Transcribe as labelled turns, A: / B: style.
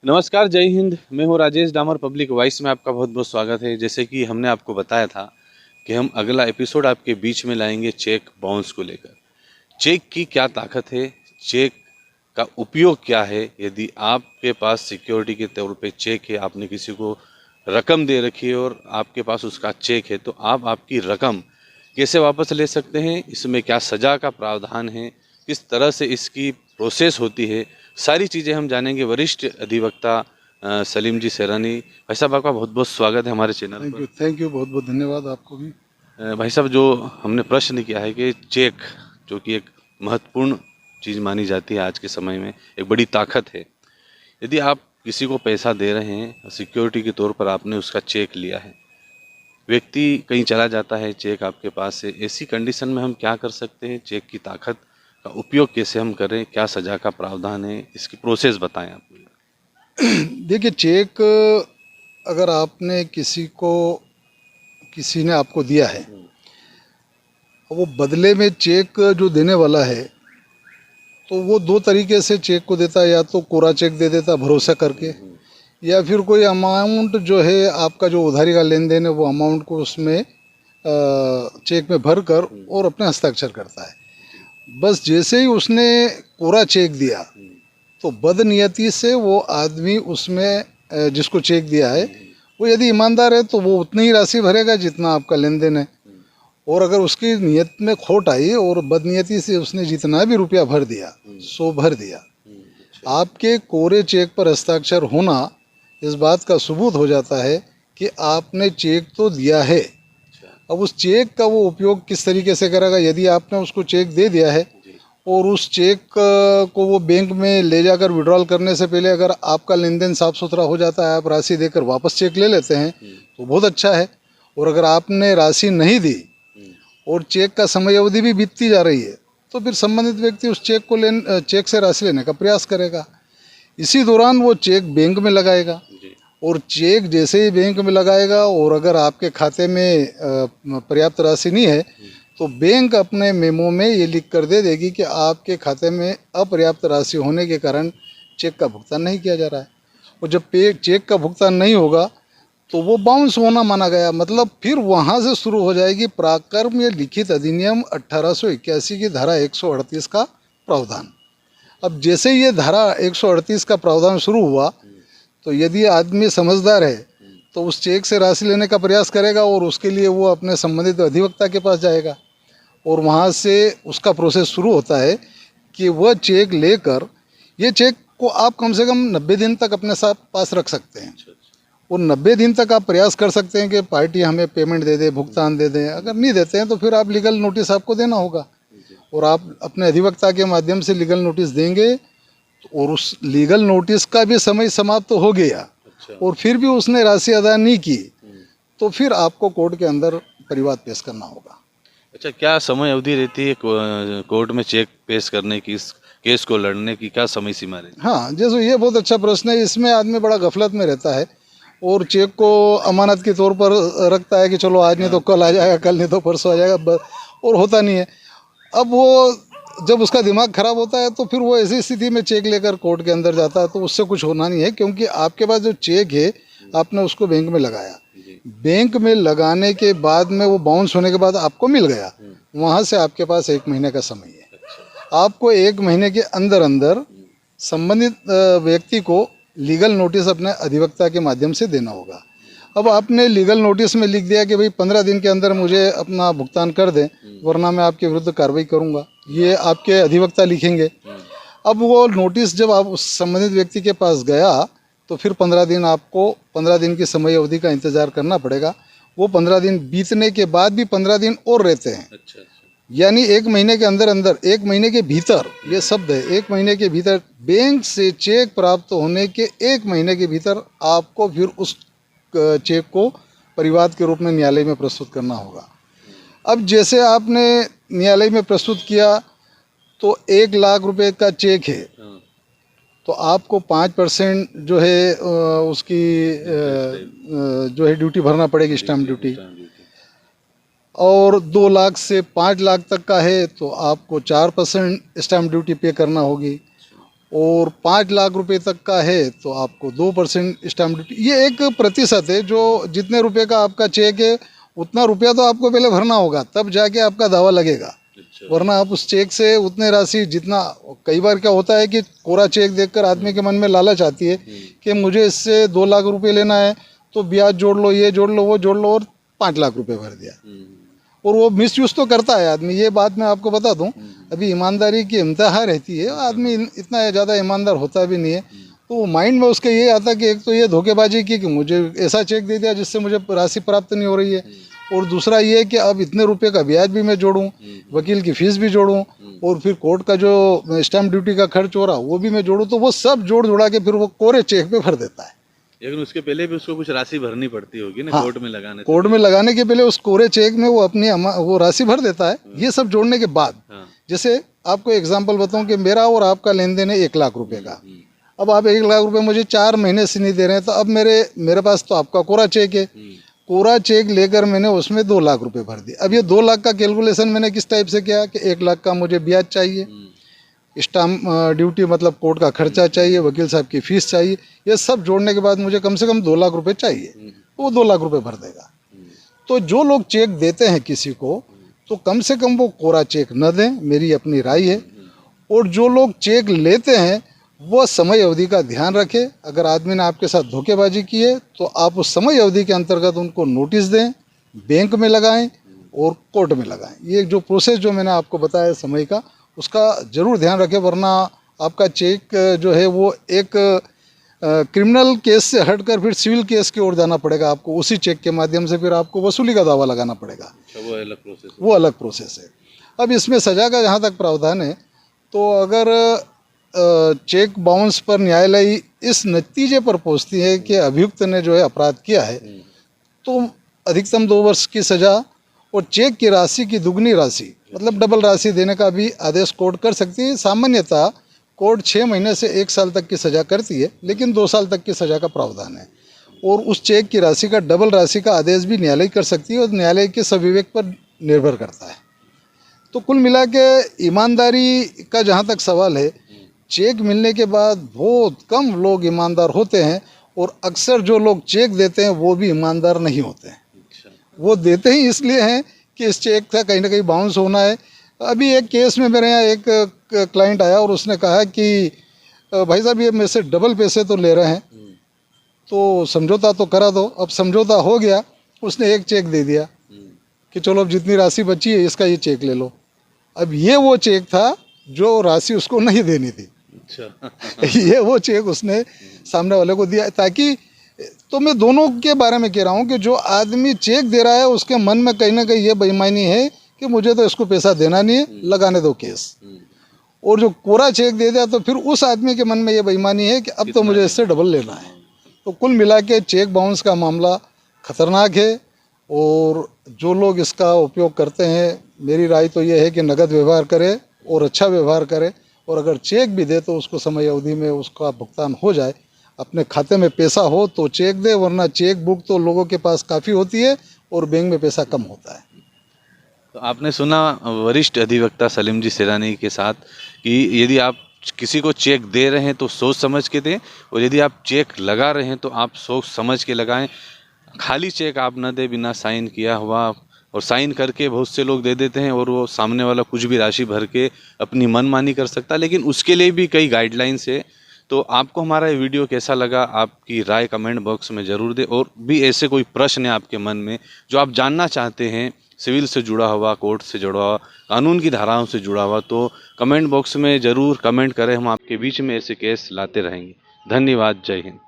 A: नमस्कार, जय हिंद। मैं हूँ राजेश डामर। पब्लिक वॉइस में आपका बहुत बहुत स्वागत है। जैसे कि हमने आपको बताया था कि हम अगला एपिसोड आपके बीच में लाएंगे चेक बाउंस को लेकर। चेक की क्या ताकत है, चेक का उपयोग क्या है। यदि आपके पास सिक्योरिटी के तौर पे चेक है, आपने किसी को रकम दे रखी है और आपके पास उसका चेक है, तो आप आपकी रकम कैसे वापस ले सकते हैं, इसमें क्या सज़ा का प्रावधान है, किस तरह से इसकी प्रोसेस होती है, सारी चीज़ें हम जानेंगे। वरिष्ठ अधिवक्ता सलीम जी सैरानी भाई साहब, आपका बहुत बहुत स्वागत है हमारे चैनल पर।
B: थैंक यू, बहुत बहुत धन्यवाद आपको भी।
A: भाई साहब, जो हमने प्रश्न किया है कि चेक जो कि एक महत्वपूर्ण चीज़ मानी जाती है आज के समय में, एक बड़ी ताकत है। यदि आप किसी को पैसा दे रहे हैं, सिक्योरिटी के तौर पर आपने उसका चेक लिया है, व्यक्ति कहीं चला जाता है, चेक आपके पास से, ऐसी कंडीशन में हम क्या कर सकते हैं, चेक की ताकत का उपयोग कैसे हम करें, क्या सज़ा का प्रावधान है, इसकी प्रोसेस बताएं आप।
B: देखिए, चेक अगर आपने किसी ने आपको दिया है, वो बदले में चेक जो देने वाला है, तो वो दो तरीके से चेक को देता है। या तो कोरा चेक दे देता भरोसा करके, या फिर कोई अमाउंट जो है आपका जो उधारी का लेन देन है, वो अमाउंट को उसमें चेक में भर कर और अपने हस्ताक्षर करता है। बस जैसे ही उसने कोरा चेक दिया, तो बदनियती से वो आदमी उसमें जिसको चेक दिया है, वो यदि ईमानदार है तो वो उतनी ही राशि भरेगा जितना आपका लेन देन है। और अगर उसकी नियत में खोट आई और बदनियती से उसने जितना भी रुपया भर दिया, सो भर दिया, आपके कोरे चेक पर हस्ताक्षर होना इस बात का सबूत हो जाता है कि आपने चेक तो दिया है। अब उस चेक का वो उपयोग किस तरीके से करेगा, यदि आपने उसको चेक दे दिया है और उस चेक को वो बैंक में ले जाकर विड्रॉल करने से पहले अगर आपका लेन देन साफ सुथरा हो जाता है, आप राशि देकर वापस चेक ले लेते हैं, तो बहुत अच्छा है। और अगर आपने राशि नहीं दी और चेक का समय अवधि भी बीतती जा रही है, तो फिर संबंधित व्यक्ति उस चेक से राशि लेने का प्रयास करेगा। इसी दौरान वो चेक बैंक में लगाएगा, और चेक जैसे ही बैंक में लगाएगा और अगर आपके खाते में पर्याप्त राशि नहीं है, तो बैंक अपने मेमो में ये लिख कर दे देगी कि आपके खाते में अपर्याप्त राशि होने के कारण चेक का भुगतान नहीं किया जा रहा है। और जब चेक का भुगतान नहीं होगा, तो वो बाउंस होना माना गया। मतलब फिर वहाँ से शुरू हो जाएगी प्राक्रम या लिखित अधिनियम 1881 की धारा 138 का प्रावधान। अब जैसे ये धारा 138 का प्रावधान शुरू हुआ, तो यदि आदमी समझदार है तो उस चेक से राशि लेने का प्रयास करेगा, और उसके लिए वो अपने संबंधित अधिवक्ता के पास जाएगा, और वहाँ से उसका प्रोसेस शुरू होता है कि वह चेक लेकर, ये चेक को आप कम से कम 90 दिन तक अपने साथ पास रख सकते हैं। और 90 दिन तक आप प्रयास कर सकते हैं कि पार्टी हमें पेमेंट दे दे, भुगतान दे दें। अगर नहीं देते हैं तो फिर आप लीगल नोटिस आपको देना होगा, और आप अपने अधिवक्ता के माध्यम से लीगल नोटिस देंगे, और उस लीगल नोटिस का भी समय समाप्त हो गया और फिर भी उसने राशि अदा नहीं की, तो फिर आपको कोर्ट के अंदर परिवाद पेश करना होगा।
A: अच्छा, क्या समय अवधि रहती है कोर्ट में चेक पेश करने की, इस केस को लड़ने की क्या समय सीमा रहती है?
B: हाँ, जैसे ये बहुत अच्छा प्रश्न है। इसमें आदमी बड़ा गफलत में रहता है और चेक को अमानत के तौर पर रखता है कि चलो आज नहीं तो कल आ जाएगा, कल नहीं तो परसों आ जाएगा, और होता नहीं है। अब वो जब उसका दिमाग खराब होता है, तो फिर वो ऐसी स्थिति में चेक लेकर कोर्ट के अंदर जाता है, तो उससे कुछ होना नहीं है, क्योंकि आपके पास जो चेक है आपने उसको बैंक में लगाया। बैंक में लगाने के बाद में वो बाउंस होने के बाद आपको मिल गया, वहाँ से आपके पास 1 महीने का समय है। आपको 1 महीने के अंदर अंदर संबंधित व्यक्ति को लीगल नोटिस अपने अधिवक्ता के माध्यम से देना होगा। अब आपने लीगल नोटिस में लिख दिया कि भाई 15 दिन के अंदर मुझे अपना भुगतान कर दें, वरना मैं आपके विरुद्ध कार्रवाई करूंगा, ये आपके अधिवक्ता लिखेंगे। अब वो नोटिस जब आप उस संबंधित व्यक्ति के पास गया, तो फिर 15 दिन आपको 15 दिन की समय अवधि का इंतजार करना पड़ेगा। वो 15 दिन बीतने के बाद भी 15 दिन और रहते हैं।
A: अच्छा।
B: यानी 1 महीने के अंदर अंदर, 1 महीने के भीतर, ये शब्द है, 1 महीने के भीतर, बैंक से चेक प्राप्त होने के 1 महीने के भीतर आपको फिर उस चेक को परिवाद के रूप में न्यायालय में प्रस्तुत करना होगा। अब जैसे आपने न्यायालय में प्रस्तुत किया, तो 1 लाख रुपए का चेक है, तो आपको 5% जो है उसकी जो है ड्यूटी भरना पड़ेगी, स्टाम्प ड्यूटी। और 2 लाख से 5 लाख तक का है तो आपको 4% स्टाम्प ड्यूटी पे करना होगी। और 5 लाख रुपए तक का है तो आपको 2% स्टैम्प ड्यूटी। ये एक प्रतिशत है, जो जितने रुपए का आपका चेक है उतना रुपया तो आपको पहले भरना होगा, तब जाके आपका दावा लगेगा।
A: अच्छा।
B: वरना आप उस चेक से उतने राशि जितना, कई बार क्या होता है कि कोरा चेक देखकर आदमी के मन में लालच आती है कि मुझे इससे 2 लाख रुपए लेना है, तो ब्याज जोड़ लो, ये जोड़ लो, वो जोड़ लो, और 5 लाख रुपए भर दिया। और वो मिस यूज़ तो करता है आदमी, ये बात मैं आपको बता दूं। अभी ईमानदारी की इंतहा रहती है, आदमी इतना ज़्यादा ईमानदार होता भी नहीं है, तो वो माइंड में उसके ये आता कि एक तो ये धोखेबाजी की कि मुझे ऐसा चेक दे दिया जिससे मुझे राशि प्राप्त नहीं हो रही है, और दूसरा ये कि अब इतने रुपए का ब्याज भी मैं जोड़ूं, वकील की फीस भी जोड़ूं, और फिर कोर्ट का जो स्टैम्प ड्यूटी का खर्च हो रहा वो भी मैं जोड़ूं, तो वो सब जोड़ जोड़ा के फिर वो कोरे चेक पे भर देता है।
A: लेकिन उसके पहले भी उसको कुछ राशि भरनी पड़ती होगी ना,
B: हाँ,
A: कोर्ट में लगाने से
B: कोर्ट में लगाने के पहले उस कोरे चेक में वो अपनी वो राशि भर देता है। ये सब जोड़ने के बाद,
A: हाँ।
B: जैसे आपको एग्जांपल बताऊं कि मेरा और आपका लेन देन है 1 लाख रुपए का। अब आप 1 लाख रुपए मुझे 4 महीने से नहीं दे रहे हैं, तो अब मेरे पास तो आपका कोरा चेक है। कोरा चेक लेकर मैंने उसमें 2 लाख रुपए भर दिए। अब ये 2 लाख का कैलकुलेशन मैंने किस टाइप से किया कि 1 लाख का मुझे ब्याज चाहिए, स्टाम्प ड्यूटी मतलब कोर्ट का खर्चा चाहिए, वकील साहब की फीस चाहिए, ये सब जोड़ने के बाद मुझे कम से कम 2 लाख रुपए चाहिए, तो वो 2 लाख रुपए भर देगा। तो जो लोग चेक देते हैं किसी को, तो कम से कम वो कोरा चेक न दें, मेरी अपनी राय है। और जो लोग चेक लेते हैं वो समय अवधि का ध्यान रखें। अगर आदमी ने आपके साथ धोखेबाजी की है तो आप उस समय अवधि के अंतर्गत उनको नोटिस दें, बैंक में लगाएं और कोर्ट में लगाएं। ये जो प्रोसेस जो मैंने आपको बताया समय का, उसका ज़रूर ध्यान रखें, वरना आपका चेक जो है वो एक क्रिमिनल केस से हटकर फिर सिविल केस की ओर जाना पड़ेगा आपको। उसी चेक के माध्यम से फिर आपको वसूली का दावा लगाना पड़ेगा।
A: अच्छा, वो अलग प्रोसेस
B: वो अलग प्रोसेस है। अब इसमें सज़ा का जहाँ तक प्रावधान है, तो अगर चेक बाउंस पर न्यायालय इस नतीजे पर पहुंचती है कि अभियुक्त ने जो है अपराध किया है, तो अधिकतम 2 वर्ष की सज़ा और चेक की राशि की दुगनी राशि मतलब डबल राशि देने का भी आदेश कोर्ट कर सकती है। सामान्यतः कोर्ट 6 महीने से 1 साल तक की सज़ा करती है, लेकिन 2 साल तक की सज़ा का प्रावधान है। और उस चेक की राशि का डबल राशि का आदेश भी न्यायालय कर सकती है, और न्यायालय के सविवेक पर निर्भर करता है। तो कुल मिला के ईमानदारी का जहाँ तक सवाल है, चेक मिलने के बाद बहुत कम लोग ईमानदार होते हैं, और अक्सर जो लोग चेक देते हैं वो भी ईमानदार नहीं होते हैं। वो देते ही इसलिए हैं कि इस चेक का कहीं ना कहीं बाउंस होना है। अभी एक केस में मेरे यहाँ एक क्लाइंट आया और उसने कहा कि भाई साहब ये मेरे से डबल पैसे तो ले रहे हैं, तो समझौता तो करा दो। अब समझौता हो गया, उसने एक चेक दे दिया कि चलो अब जितनी राशि बची है इसका ये चेक ले लो। अब ये वो चेक था जो राशि उसको नहीं देनी थी।
A: अच्छा।
B: ये वो चेक उसने सामने वाले को दिया, ताकि, तो मैं दोनों के बारे में कह रहा हूँ कि जो आदमी चेक दे रहा है उसके मन में कहीं ना कहीं ये बेईमानी है कि मुझे तो इसको पैसा देना नहीं है, लगाने दो केस। और जो कोरा चेक दे दिया तो फिर उस आदमी के मन में ये बेईमानी है कि अब तो मुझे इससे डबल लेना है। तो कुल मिला के चेक बाउंस का मामला खतरनाक है, और जो लोग इसका उपयोग करते हैं, मेरी राय तो ये है कि नगद व्यवहार करे और अच्छा व्यवहार करे, और अगर चेक भी दे तो उसको समय अवधि में उसका भुगतान हो जाए। अपने खाते में पैसा हो तो चेक दे, वरना चेक बुक तो लोगों के पास काफ़ी होती है और बैंक में पैसा कम होता है।
A: तो आपने सुना वरिष्ठ अधिवक्ता सलीम जी सेरानी के साथ कि यदि आप किसी को चेक दे रहे हैं तो सोच समझ के दें, और यदि आप चेक लगा रहे हैं तो आप सोच समझ के लगाएं। खाली चेक आप न दें बिना साइन किया हुआ, और साइन करके बहुत से लोग दे देते हैं और वो सामने वाला कुछ भी राशि भर के अपनी मनमानी कर सकता है, लेकिन उसके लिए भी कई गाइडलाइंस है। तो आपको हमारा ये वीडियो कैसा लगा, आपकी राय कमेंट बॉक्स में ज़रूर दें। और भी ऐसे कोई प्रश्न है आपके मन में जो आप जानना चाहते हैं, सिविल से जुड़ा हुआ, कोर्ट से जुड़ा हुआ, कानून की धाराओं से जुड़ा हुआ, तो कमेंट बॉक्स में ज़रूर कमेंट करें। हम आपके बीच में ऐसे केस लाते रहेंगे। धन्यवाद। जय हिंद।